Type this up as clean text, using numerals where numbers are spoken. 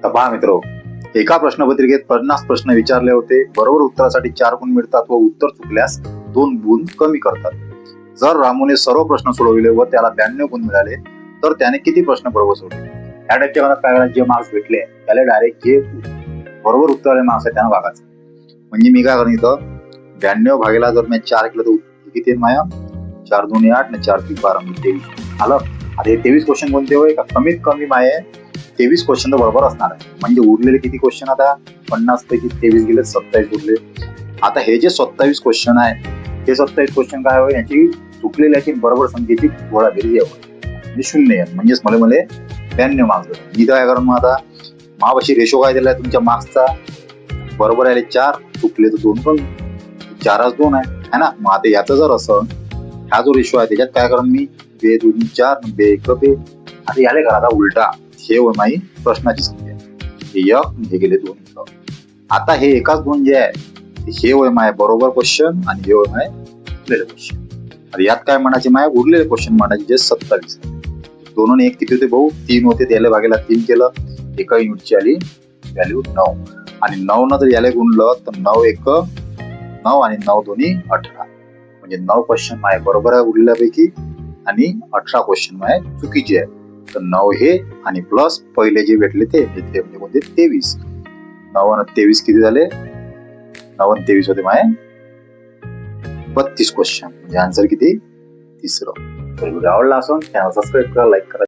तर पहा मित्रो, एका प्रश्नपत्रिकेत 50 प्रश्न विचारले होते. बरोबर उत्तरासाठी 4 गुण मिळतात व उत्तर चुकल्यास 2 गुण कमी करतात. जर रामूने सर्व प्रश्न सोडविले व त्याला 92 गुण मिळाले तर त्याने किती प्रश्न बरोबर सोडवले? या टाईपच्या गणात काय करायचं, जे मार्क्स भेटले त्याला डायरेक्ट जे बरोबर उत्तर आले मार्क्स आहे त्यांना भागायचं. म्हणजे मी काय करेन इथं 92 भागेला जर मी 4 केलं तर किती आहे माया? 4 2 8 आणि 4 3 12 23 आलं. आता हे 23 क्वेश्चन कोणते होय का? कमीत कमी माये 23 क्वेश्चन तर बरोबर असणार आहे. म्हणजे उरलेले किती क्वेश्चन? आता 50 पैकी 23 गेले, 27 उरले. आता हे जे 27 क्वेश्चन आहे, हे 27 क्वेश्चन काय होय, याची चुकलेल्याची बरोबर संख्येची गोळा बेरीज आहे म्हणजे 0 आहे. म्हणजेच मला 92 मार्क्स भेटले. मी काय करून मग आता मापाशी रेशो काय दिलाय तुमच्या मार्क्सचा? बरोबर आले 4, चुकले तर 2 कमी. 4 2 आहे ना. मग आता याचं जर असं हा जो रेशो आहे त्याच्यात काय करून मी 2 2 4 2 1 2. आता याले करा आता उलटा. हे होय माई प्रश्नाची संख्या, हे 1 हे गेले 2. आता हे एकाच 2 जे आहे हे होय माय बरोबर क्वेश्चन आणि हे होय माय उरलेले क्वेश्चन. आता यात काय म्हणायचे माय? उरलेले क्वेश्चन म्हणायचे जे 27. 2 आणि 1 किती होते भाऊ? 3 होते. त्याला भागेला 3 केलं. एका युनिटची आली व्हॅल्यू 9 आणि 9 न जर याला गुणलं तर 9 1 9 आणि 9 दोन्ही 18. म्हणजे 9 क्वेश्चन माय बरोबर आहे उरलेल्यापैकी आणि 18 क्वेश्चन माय चुकीचे आहे. तर 9 हे आणि प्लस पहिले जे भेटले ते म्हणजे कोणते? 23. 9 आणि 23 किती झाले? 9 आणि 23 होते माय 32 क्वेश्चन. म्हणजे आन्सर किती? तिसरं. तर व्हिडिओ आवडला असेल चॅनल सबस्क्राईब करा, लाईक करा.